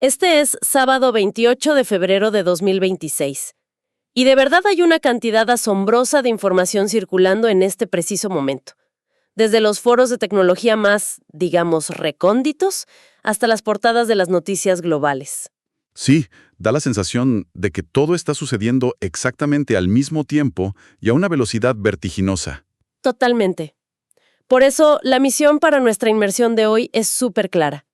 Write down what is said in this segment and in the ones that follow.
Este es sábado 28 de febrero de 2026. Y de verdad hay una cantidad asombrosa de información circulando en este preciso momento. Desde los foros de tecnología más, digamos, recónditos, hasta las portadas de las noticias globales. Sí, da la sensación de que todo está sucediendo exactamente al mismo tiempo y a una velocidad vertiginosa. Totalmente. Por eso, la misión para nuestra inmersión de hoy es súper clara.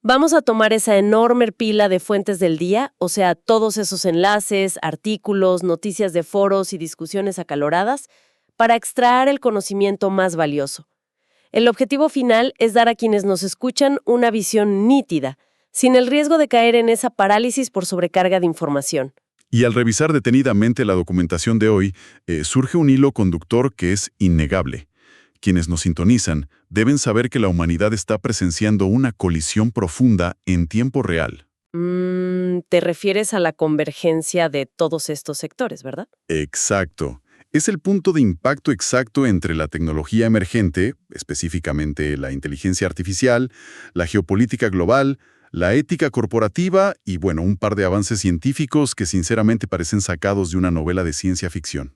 Vamos a tomar esa enorme pila de fuentes del día, o sea, todos esos enlaces, artículos, noticias de foros y discusiones acaloradas, para extraer el conocimiento más valioso. El objetivo final es dar a quienes nos escuchan una visión nítida, sin el riesgo de caer en esa parálisis por sobrecarga de información. Y al revisar detenidamente la documentación de hoy, surge un hilo conductor que es innegable. Quienes nos sintonizan deben saber que la humanidad está presenciando una colisión profunda en tiempo real. Te refieres a la convergencia de todos estos sectores, ¿verdad? Exacto. Es el punto de impacto exacto entre la tecnología emergente, específicamente la inteligencia artificial, la geopolítica global, la ética corporativa y, bueno, un par de avances científicos que sinceramente parecen sacados de una novela de ciencia ficción.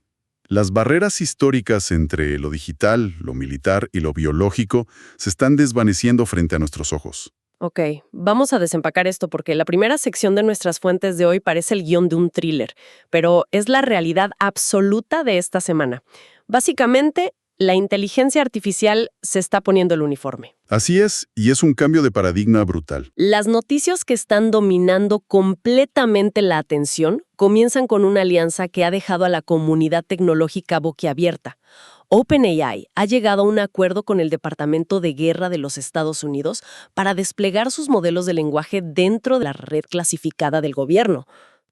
Las barreras históricas entre lo digital, lo militar y lo biológico se están desvaneciendo frente a nuestros ojos. Ok, vamos a desempacar esto porque la primera sección de nuestras fuentes de hoy parece el guión de un thriller, pero es la realidad absoluta de esta semana. Básicamente, la inteligencia artificial se está poniendo el uniforme. Así es, y es un cambio de paradigma brutal. Las noticias que están dominando completamente la atención comienzan con una alianza que ha dejado a la comunidad tecnológica boquiabierta. OpenAI ha llegado a un acuerdo con el Departamento de Guerra de los Estados Unidos para desplegar sus modelos de lenguaje dentro de la red clasificada del gobierno.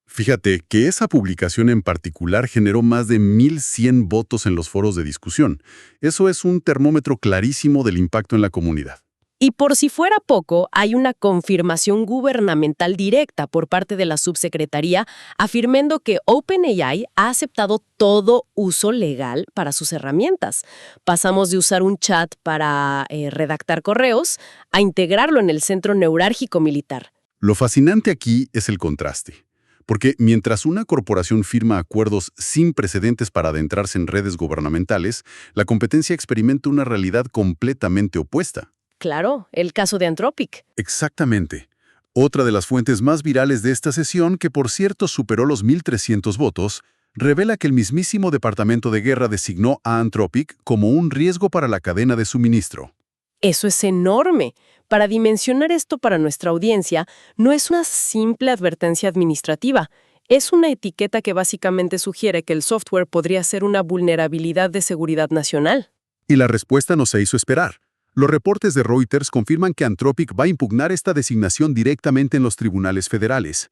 Fíjate que esa publicación en particular generó más de 1,100 votos en los foros de discusión. Eso es un termómetro clarísimo del impacto en la comunidad. Y por si fuera poco, hay una confirmación gubernamental directa por parte de la subsecretaría afirmando que OpenAI ha aceptado todo uso legal para sus herramientas. Pasamos de usar un chat para redactar correos a integrarlo en el centro neurálgico militar. Lo fascinante aquí es el contraste. Porque mientras una corporación firma acuerdos sin precedentes para adentrarse en redes gubernamentales, la competencia experimenta una realidad completamente opuesta. Claro, el caso de Anthropic. Exactamente. Otra de las fuentes más virales de esta sesión, que por cierto superó los 1,300 votos, revela que el mismísimo Departamento de Guerra designó a Anthropic como un riesgo para la cadena de suministro. Eso es enorme. Para dimensionar esto para nuestra audiencia, no es una simple advertencia administrativa. Es una etiqueta que básicamente sugiere que el software podría ser una vulnerabilidad de seguridad nacional. Y la respuesta no se hizo esperar. Los reportes de Reuters confirman que Anthropic va a impugnar esta designación directamente en los tribunales federales.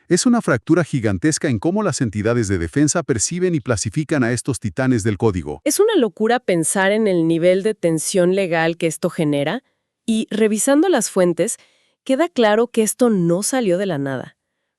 Es una fractura gigantesca en cómo las entidades de defensa perciben y clasifican a estos titanes del código. Es una locura pensar en el nivel de tensión legal que esto genera, y revisando las fuentes, queda claro que esto no salió de la nada.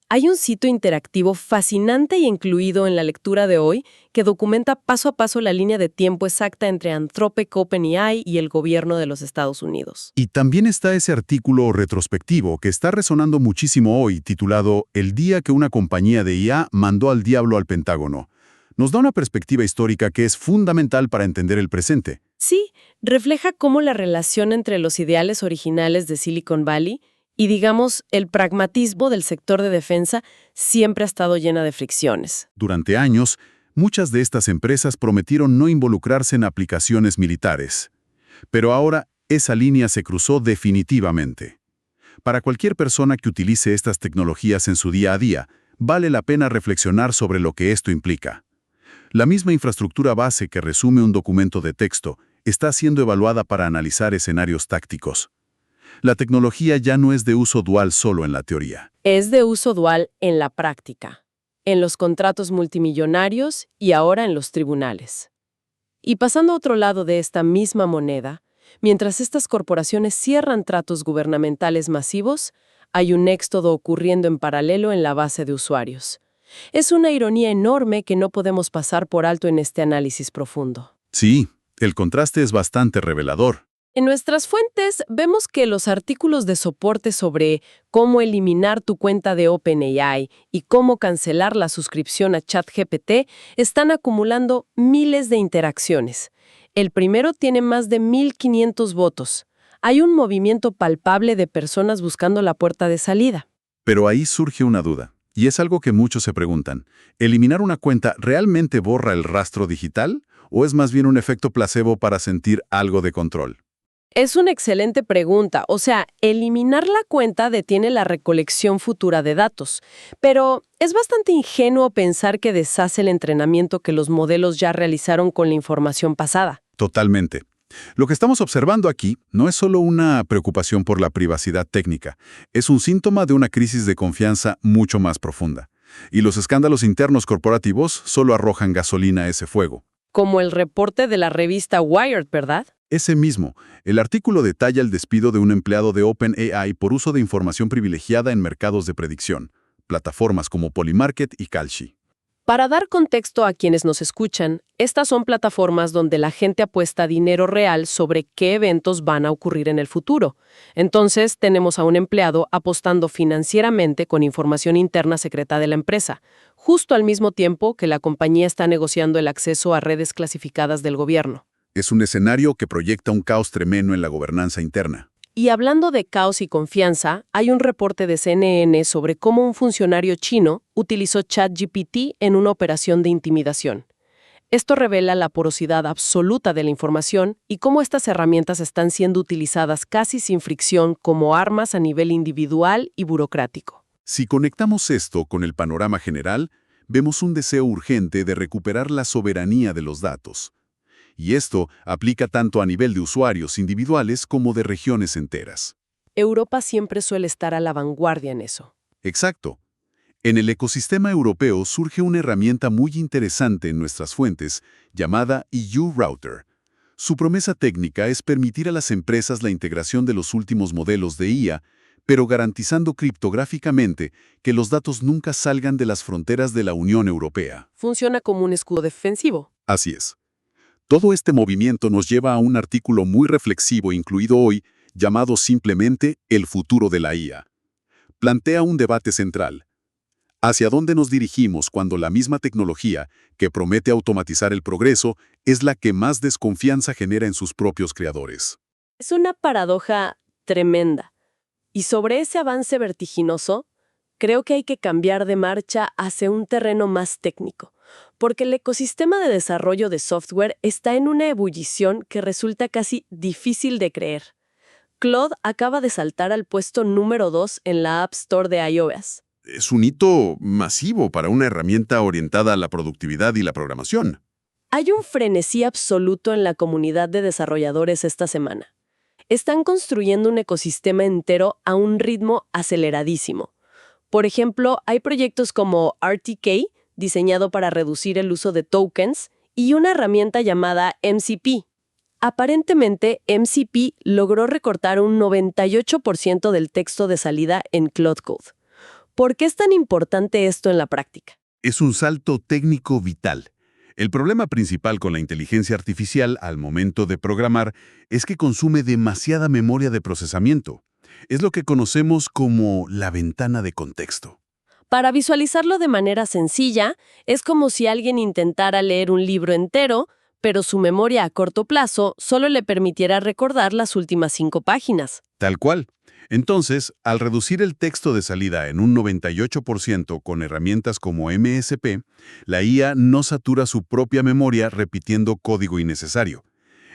Hay un sitio interactivo fascinante y incluido en la lectura de hoy que documenta paso a paso la línea de tiempo exacta entre Anthropic, OpenAI y el gobierno de los Estados Unidos. Y también está ese artículo retrospectivo que está resonando muchísimo hoy, titulado El día que una compañía de IA mandó al diablo al Pentágono. Nos da una perspectiva histórica que es fundamental para entender el presente. Sí, refleja cómo la relación entre los ideales originales de Silicon Valley y, digamos, el pragmatismo del sector de defensa siempre ha estado llena de fricciones. Durante años, muchas de estas empresas prometieron no involucrarse en aplicaciones militares. Pero ahora esa línea se cruzó definitivamente. Para cualquier persona que utilice estas tecnologías en su día a día, vale la pena reflexionar sobre lo que esto implica. La misma infraestructura base que resume un documento de texto está siendo evaluada para analizar escenarios tácticos. La tecnología ya no es de uso dual solo en la teoría. Es de uso dual en la práctica, en los contratos multimillonarios y ahora en los tribunales. Y pasando a otro lado de esta misma moneda, mientras estas corporaciones cierran tratos gubernamentales masivos, hay un éxodo ocurriendo en paralelo en la base de usuarios. Es una ironía enorme que no podemos pasar por alto en este análisis profundo. Sí, el contraste es bastante revelador. En nuestras fuentes vemos que los artículos de soporte sobre cómo eliminar tu cuenta de OpenAI y cómo cancelar la suscripción a ChatGPT están acumulando miles de interacciones. El primero tiene más de 1,500 votos. Hay un movimiento palpable de personas buscando la puerta de salida. Pero ahí surge una duda, y es algo que muchos se preguntan. ¿Eliminar una cuenta realmente borra el rastro digital o es más bien un efecto placebo para sentir algo de control? Es una excelente pregunta. O sea, eliminar la cuenta detiene la recolección futura de datos. Pero es bastante ingenuo pensar que deshace el entrenamiento que los modelos ya realizaron con la información pasada. Totalmente. Lo que estamos observando aquí no es solo una preocupación por la privacidad técnica, es un síntoma de una crisis de confianza mucho más profunda. Y los escándalos internos corporativos solo arrojan gasolina a ese fuego. Como el reporte de la revista Wired, ¿verdad? Ese mismo, el artículo detalla el despido de un empleado de OpenAI por uso de información privilegiada en mercados de predicción, plataformas como Polymarket y Kalshi. Para dar contexto a quienes nos escuchan, estas son plataformas donde la gente apuesta dinero real sobre qué eventos van a ocurrir en el futuro. Entonces, tenemos a un empleado apostando financieramente con información interna secreta de la empresa, justo al mismo tiempo que la compañía está negociando el acceso a redes clasificadas del gobierno. Es un escenario que proyecta un caos tremendo en la gobernanza interna. Y hablando de caos y confianza, hay un reporte de CNN sobre cómo un funcionario chino utilizó ChatGPT en una operación de intimidación. Esto revela la porosidad absoluta de la información y cómo estas herramientas están siendo utilizadas casi sin fricción como armas a nivel individual y burocrático. Si conectamos esto con el panorama general, vemos un deseo urgente de recuperar la soberanía de los datos. Y esto aplica tanto a nivel de usuarios individuales como de regiones enteras. Europa siempre suele estar a la vanguardia en eso. Exacto. En el ecosistema europeo surge una herramienta muy interesante en nuestras fuentes, llamada EU Router. Su promesa técnica es permitir a las empresas la integración de los últimos modelos de IA, pero garantizando criptográficamente que los datos nunca salgan de las fronteras de la Unión Europea. Funciona como un escudo defensivo. Así es. Todo este movimiento nos lleva a un artículo muy reflexivo incluido hoy, llamado simplemente El futuro de la IA. Plantea un debate central. ¿Hacia dónde nos dirigimos cuando la misma tecnología, que promete automatizar el progreso, es la que más desconfianza genera en sus propios creadores? Es una paradoja tremenda. Y sobre ese avance vertiginoso, creo que hay que cambiar de marcha hacia un terreno más técnico, porque el ecosistema de desarrollo de software está en una ebullición que resulta casi difícil de creer. Claude acaba de saltar al puesto número 2 en la App Store de iOS. Es un hito masivo para una herramienta orientada a la productividad y la programación. Hay un frenesí absoluto en la comunidad de desarrolladores esta semana. Están construyendo un ecosistema entero a un ritmo aceleradísimo. Por ejemplo, hay proyectos como RTK, diseñado para reducir el uso de tokens, y una herramienta llamada MCP. Aparentemente, MCP logró recortar un 98% del texto de salida en Claude Code. ¿Por qué es tan importante esto en la práctica? Es un salto técnico vital. El problema principal con la inteligencia artificial al momento de programar es que consume demasiada memoria de procesamiento. Es lo que conocemos como la ventana de contexto. Para visualizarlo de manera sencilla, es como si alguien intentara leer un libro entero, pero su memoria a corto plazo solo le permitiera recordar las últimas 5 páginas. Tal cual. Entonces, al reducir el texto de salida en un 98% con herramientas como MSP, la IA no satura su propia memoria repitiendo código innecesario.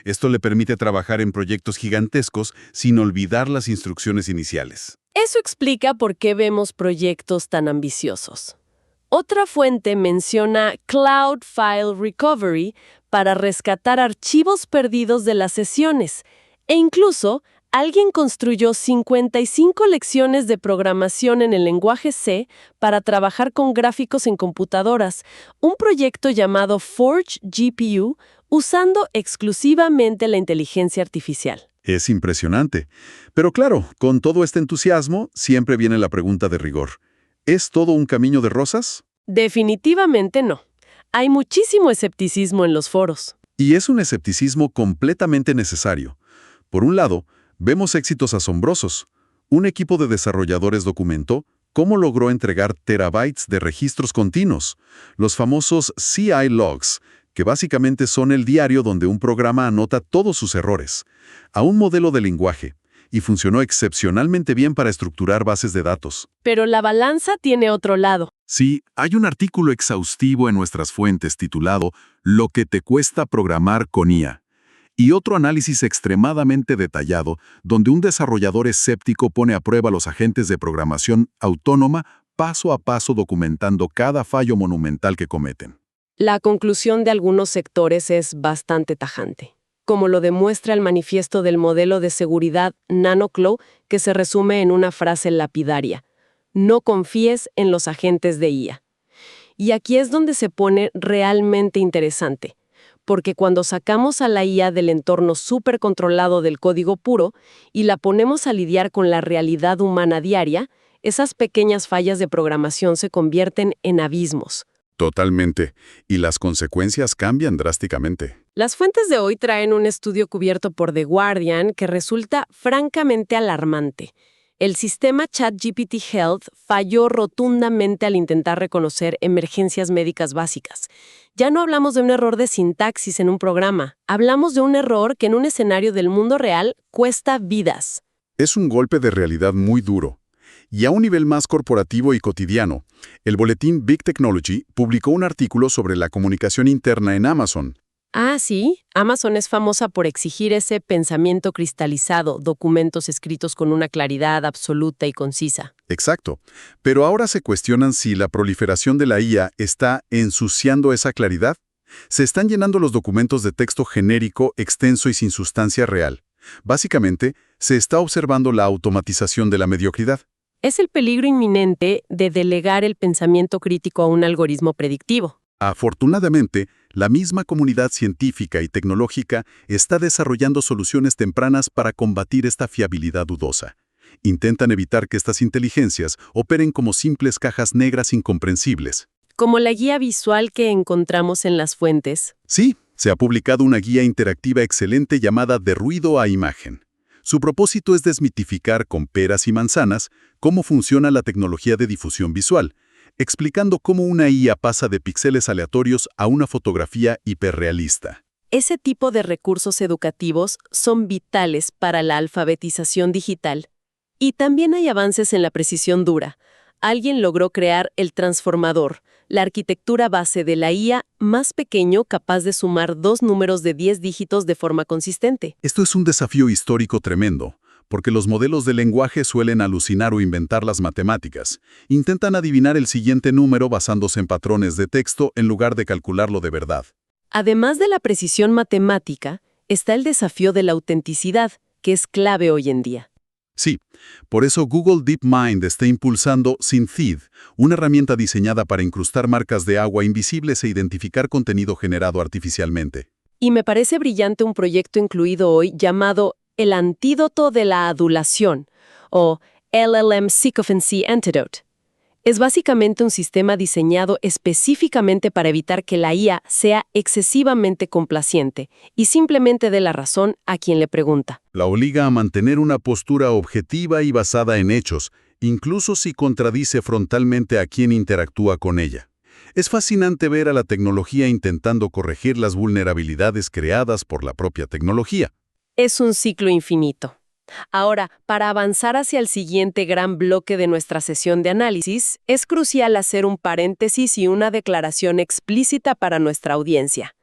Esto le permite trabajar en proyectos gigantescos sin olvidar las instrucciones iniciales. Eso explica por qué vemos proyectos tan ambiciosos. Otra fuente menciona Cloud File Recovery para rescatar archivos perdidos de las sesiones, e incluso alguien construyó 55 lecciones de programación en el lenguaje C para trabajar con gráficos en computadoras, un proyecto llamado Forge GPU, usando exclusivamente la inteligencia artificial. Es impresionante. Pero claro, con todo este entusiasmo, siempre viene la pregunta de rigor. ¿Es todo un camino de rosas? Definitivamente no. Hay muchísimo escepticismo en los foros. Y es un escepticismo completamente necesario. Por un lado, vemos éxitos asombrosos. Un equipo de desarrolladores documentó cómo logró entregar terabytes de registros continuos, los famosos CI logs, que básicamente son el diario donde un programa anota todos sus errores, a un modelo de lenguaje, y funcionó excepcionalmente bien para estructurar bases de datos. Pero la balanza tiene otro lado. Sí, hay un artículo exhaustivo en nuestras fuentes titulado «Lo que te cuesta programar con IA», y otro análisis extremadamente detallado donde un desarrollador escéptico pone a prueba los agentes de programación autónoma paso a paso documentando cada fallo monumental que cometen. La conclusión de algunos sectores es bastante tajante, como lo demuestra el manifiesto del modelo de seguridad NanoClaw, que se resume en una frase lapidaria: no confíes en los agentes de IA. Y aquí es donde se pone realmente interesante, porque cuando sacamos a la IA del entorno súper controlado del código puro y la ponemos a lidiar con la realidad humana diaria, esas pequeñas fallas de programación se convierten en abismos. Totalmente. Y las consecuencias cambian drásticamente. Las fuentes de hoy traen un estudio cubierto por The Guardian que resulta francamente alarmante. El sistema ChatGPT Health falló rotundamente al intentar reconocer emergencias médicas básicas. Ya no hablamos de un error de sintaxis en un programa, hablamos de un error que en un escenario del mundo real cuesta vidas. Es un golpe de realidad muy duro. Y a un nivel más corporativo y cotidiano, el boletín Big Technology publicó un artículo sobre la comunicación interna en Amazon. Ah, sí, Amazon es famosa por exigir ese pensamiento cristalizado, documentos escritos con una claridad absoluta y concisa. Exacto. Pero ahora se cuestionan si la proliferación de la IA está ensuciando esa claridad. Se están llenando los documentos de texto genérico, extenso y sin sustancia real. Básicamente, se está observando la automatización de la mediocridad. Es el peligro inminente de delegar el pensamiento crítico a un algoritmo predictivo. Afortunadamente, la misma comunidad científica y tecnológica está desarrollando soluciones tempranas para combatir esta fiabilidad dudosa. Intentan evitar que estas inteligencias operen como simples cajas negras incomprensibles. Como la guía visual que encontramos en las fuentes. Sí, se ha publicado una guía interactiva excelente llamada De ruido a imagen. Su propósito es desmitificar con peras y manzanas cómo funciona la tecnología de difusión visual, explicando cómo una IA pasa de píxeles aleatorios a una fotografía hiperrealista. Ese tipo de recursos educativos son vitales para la alfabetización digital. Y también hay avances en la precisión dura. Alguien logró crear el transformador, la arquitectura base de la IA más pequeño capaz de sumar 2 números de 10 dígitos de forma consistente. Esto es un desafío histórico tremendo, porque los modelos de lenguaje suelen alucinar o inventar las matemáticas. Intentan adivinar el siguiente número basándose en patrones de texto en lugar de calcularlo de verdad. Además de la precisión matemática, está el desafío de la autenticidad, que es clave hoy en día. Sí, por eso Google DeepMind está impulsando Synthid, una herramienta diseñada para incrustar marcas de agua invisibles e identificar contenido generado artificialmente. Y me parece brillante un proyecto incluido hoy llamado El Antídoto de la Adulación, o LLM Sycophancy Antidote. Es básicamente un sistema diseñado específicamente para evitar que la IA sea excesivamente complaciente y simplemente dé la razón a quien le pregunta. La obliga a mantener una postura objetiva y basada en hechos, incluso si contradice frontalmente a quien interactúa con ella. Es fascinante ver a la tecnología intentando corregir las vulnerabilidades creadas por la propia tecnología. Es un ciclo infinito. Ahora, para avanzar hacia el siguiente gran bloque de nuestra sesión de análisis, es crucial hacer un paréntesis y una declaración explícita para nuestra audiencia.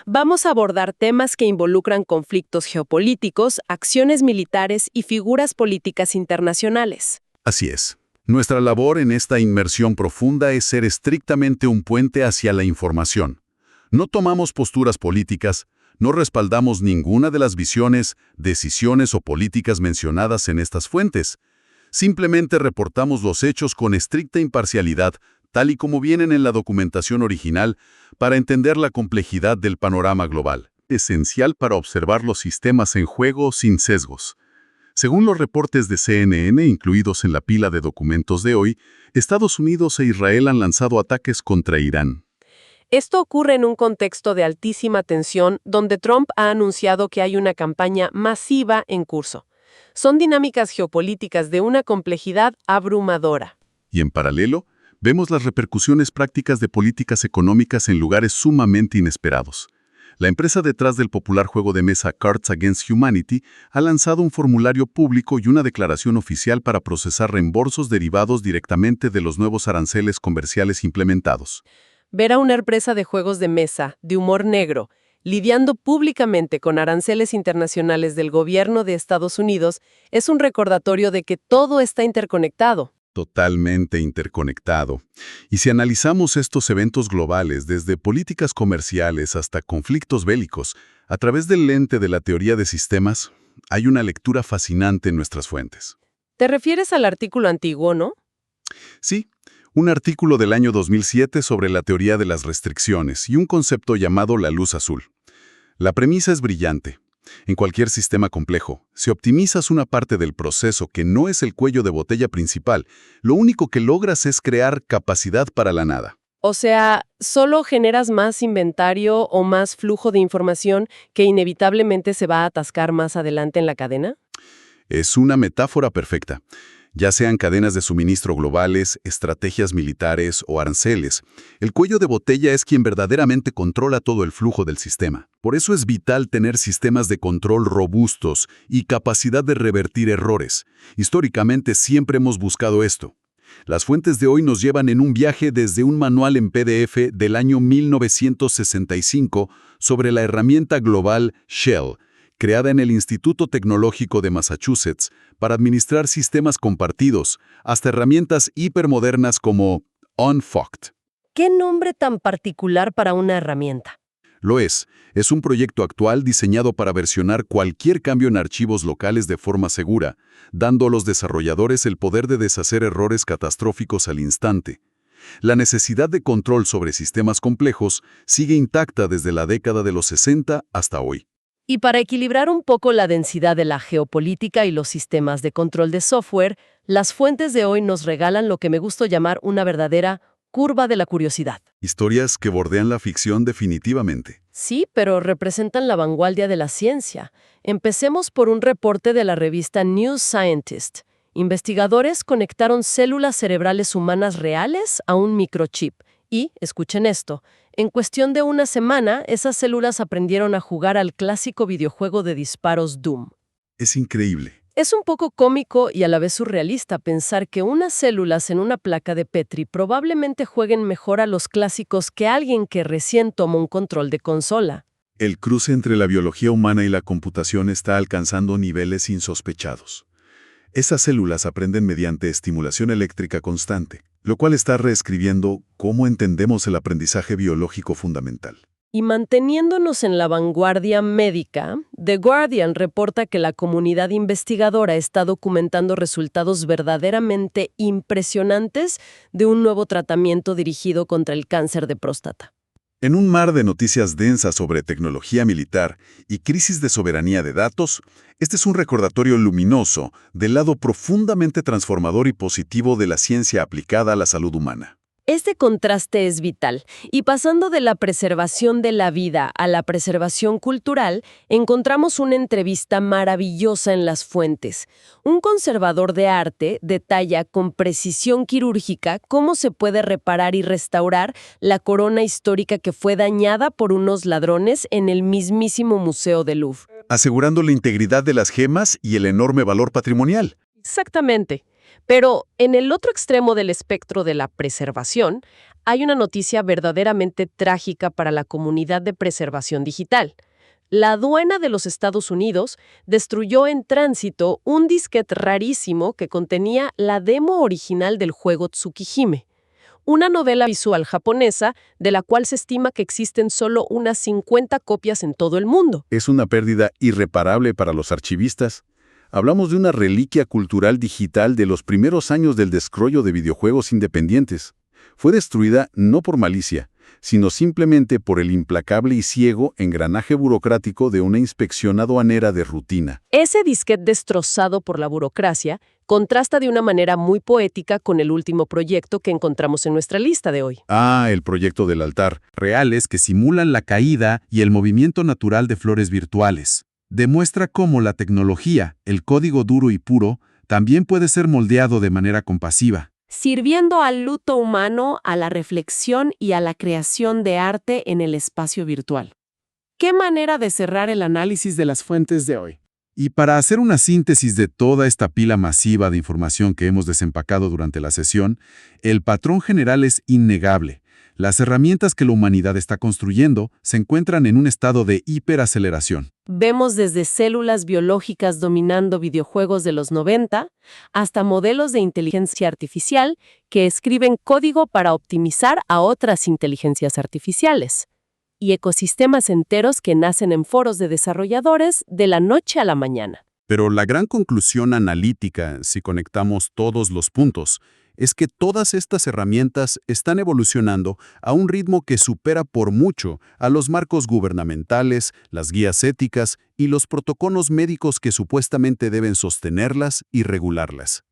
Vamos a abordar temas que involucran conflictos geopolíticos, acciones militares y figuras políticas internacionales. Así es. Nuestra labor en esta inmersión profunda es ser estrictamente un puente hacia la información. No tomamos posturas políticas, no respaldamos ninguna de las visiones, decisiones o políticas mencionadas en estas fuentes. Simplemente reportamos los hechos con estricta imparcialidad, tal y como vienen en la documentación original, para entender la complejidad del panorama global. Esencial para observar los sistemas en juego sin sesgos. Según los reportes de CNN incluidos en la pila de documentos de hoy, Estados Unidos e Israel han lanzado ataques contra Irán. Esto ocurre en un contexto de altísima tensión donde Trump ha anunciado que hay una campaña masiva en curso. Son dinámicas geopolíticas de una complejidad abrumadora. Y en paralelo, vemos las repercusiones prácticas de políticas económicas en lugares sumamente inesperados. La empresa detrás del popular juego de mesa Cards Against Humanity ha lanzado un formulario público y una declaración oficial para procesar reembolsos derivados directamente de los nuevos aranceles comerciales implementados. Ver a una empresa de juegos de mesa, de humor negro, lidiando públicamente con aranceles internacionales del gobierno de Estados Unidos es un recordatorio de que todo está interconectado. Totalmente interconectado. Y si analizamos estos eventos globales, desde políticas comerciales hasta conflictos bélicos, a través del lente de la teoría de sistemas, hay una lectura fascinante en nuestras fuentes. ¿Te refieres al artículo antiguo, no? Sí, un artículo del año 2007 sobre la teoría de las restricciones y un concepto llamado la luz azul. La premisa es brillante. En cualquier sistema complejo, si optimizas una parte del proceso que no es el cuello de botella principal, lo único que logras es crear capacidad para la nada. O sea, solo generas más inventario o más flujo de información que inevitablemente se va a atascar más adelante en la cadena. Es una metáfora perfecta. Ya sean cadenas de suministro globales, estrategias militares o aranceles, el cuello de botella es quien verdaderamente controla todo el flujo del sistema. Por eso es vital tener sistemas de control robustos y capacidad de revertir errores. Históricamente siempre hemos buscado esto. Las fuentes de hoy nos llevan en un viaje desde un manual en PDF del año 1965 sobre la herramienta global Shell, creada en el Instituto Tecnológico de Massachusetts para administrar sistemas compartidos, hasta herramientas hipermodernas como Unfocked. ¿Qué nombre tan particular para una herramienta? Lo es un proyecto actual diseñado para versionar cualquier cambio en archivos locales de forma segura, dando a los desarrolladores el poder de deshacer errores catastróficos al instante. La necesidad de control sobre sistemas complejos sigue intacta desde la década de los 60 hasta hoy. Y para equilibrar un poco la densidad de la geopolítica y los sistemas de control de software, las fuentes de hoy nos regalan lo que me gusta llamar una verdadera curva de la curiosidad. Historias que bordean la ficción definitivamente. Sí, pero representan la vanguardia de la ciencia. Empecemos por un reporte de la revista New Scientist. Investigadores conectaron células cerebrales humanas reales a un microchip y, escuchen esto, en cuestión de una semana, esas células aprendieron a jugar al clásico videojuego de disparos Doom. Es increíble. Es un poco cómico y a la vez surrealista pensar que unas células en una placa de Petri probablemente jueguen mejor a los clásicos que alguien que recién tomó un control de consola. El cruce entre la biología humana y la computación está alcanzando niveles insospechados. Esas células aprenden mediante estimulación eléctrica constante, lo cual está reescribiendo cómo entendemos el aprendizaje biológico fundamental. Y manteniéndonos en la vanguardia médica, The Guardian reporta que la comunidad investigadora está documentando resultados verdaderamente impresionantes de un nuevo tratamiento dirigido contra el cáncer de próstata. En un mar de noticias densas sobre tecnología militar y crisis de soberanía de datos, este es un recordatorio luminoso del lado profundamente transformador y positivo de la ciencia aplicada a la salud humana. Este contraste es vital, y pasando de la preservación de la vida a la preservación cultural, encontramos una entrevista maravillosa en las fuentes. Un conservador de arte detalla con precisión quirúrgica cómo se puede reparar y restaurar la corona histórica que fue dañada por unos ladrones en el mismísimo Museo del Louvre. Asegurando la integridad de las gemas y el enorme valor patrimonial. Exactamente. Pero en el otro extremo del espectro de la preservación, hay una noticia verdaderamente trágica para la comunidad de preservación digital. La aduana de los Estados Unidos destruyó en tránsito un disquete rarísimo que contenía la demo original del juego Tsukihime, una novela visual japonesa de la cual se estima que existen solo unas 50 copias en todo el mundo. Es una pérdida irreparable para los archivistas. Hablamos de una reliquia cultural digital de los primeros años del desarrollo de videojuegos independientes. Fue destruida no por malicia, sino simplemente por el implacable y ciego engranaje burocrático de una inspección aduanera de rutina. Ese disquete destrozado por la burocracia contrasta de una manera muy poética con el último proyecto que encontramos en nuestra lista de hoy. Ah, el proyecto del altar. Reales que simulan la caída y el movimiento natural de flores virtuales. Demuestra cómo la tecnología, el código duro y puro, también puede ser moldeado de manera compasiva. Sirviendo al luto humano, a la reflexión y a la creación de arte en el espacio virtual. ¿Qué manera de cerrar el análisis de las fuentes de hoy? Y para hacer una síntesis de toda esta pila masiva de información que hemos desempacado durante la sesión, el patrón general es innegable. Las herramientas que la humanidad está construyendo se encuentran en un estado de hiperaceleración. Vemos desde células biológicas dominando videojuegos de los 90 hasta modelos de inteligencia artificial que escriben código para optimizar a otras inteligencias artificiales, y ecosistemas enteros que nacen en foros de desarrolladores de la noche a la mañana. Pero la gran conclusión analítica, si conectamos todos los puntos, es que todas estas herramientas están evolucionando a un ritmo que supera por mucho a los marcos gubernamentales, las guías éticas y los protocolos médicos que supuestamente deben sostenerlas y regularlas.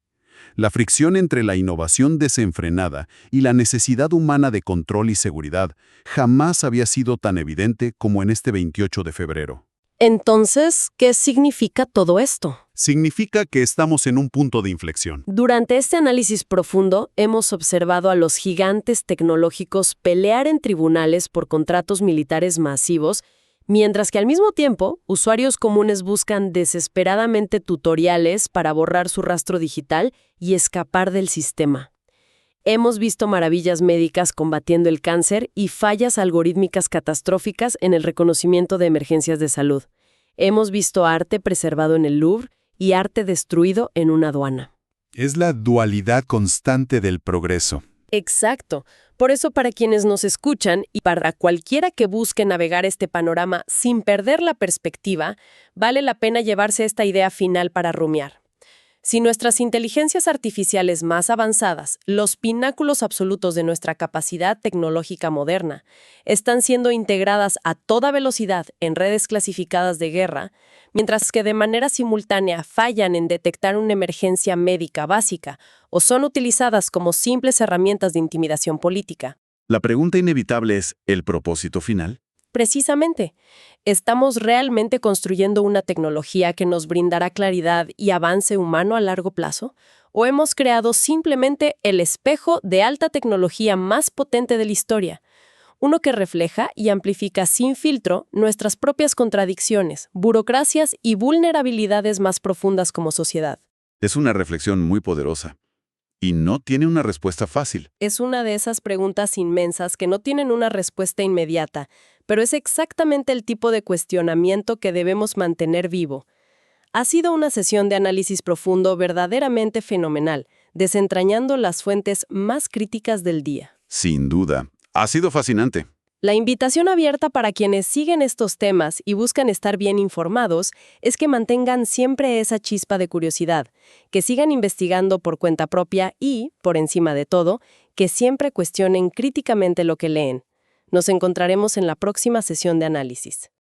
La fricción entre la innovación desenfrenada y la necesidad humana de control y seguridad jamás había sido tan evidente como en este 28 de febrero. Entonces, ¿qué significa todo esto? Significa que estamos en un punto de inflexión. Durante este análisis profundo, hemos observado a los gigantes tecnológicos pelear en tribunales por contratos militares masivos, mientras que al mismo tiempo, usuarios comunes buscan desesperadamente tutoriales para borrar su rastro digital y escapar del sistema. Hemos visto maravillas médicas combatiendo el cáncer y fallas algorítmicas catastróficas en el reconocimiento de emergencias de salud. Hemos visto arte preservado en el Louvre y arte destruido en una aduana. Es la dualidad constante del progreso. Exacto. Por eso, para quienes nos escuchan y para cualquiera que busque navegar este panorama sin perder la perspectiva, vale la pena llevarse esta idea final para rumiar. Si nuestras inteligencias artificiales más avanzadas, los pináculos absolutos de nuestra capacidad tecnológica moderna, están siendo integradas a toda velocidad en redes clasificadas de guerra, mientras que de manera simultánea fallan en detectar una emergencia médica básica o son utilizadas como simples herramientas de intimidación política. La pregunta inevitable es, ¿el propósito final? Precisamente, ¿estamos realmente construyendo una tecnología que nos brindará claridad y avance humano a largo plazo? ¿O hemos creado simplemente el espejo de alta tecnología más potente de la historia? Uno que refleja y amplifica sin filtro nuestras propias contradicciones, burocracias y vulnerabilidades más profundas como sociedad. Es una reflexión muy poderosa. Y no tiene una respuesta fácil. Es una de esas preguntas inmensas que no tienen una respuesta inmediata, pero es exactamente el tipo de cuestionamiento que debemos mantener vivo. Ha sido una sesión de análisis profundo verdaderamente fenomenal, desentrañando las fuentes más críticas del día. Sin duda. Ha sido fascinante. La invitación abierta para quienes siguen estos temas y buscan estar bien informados es que mantengan siempre esa chispa de curiosidad, que sigan investigando por cuenta propia y, por encima de todo, que siempre cuestionen críticamente lo que leen. Nos encontraremos en la próxima sesión de análisis.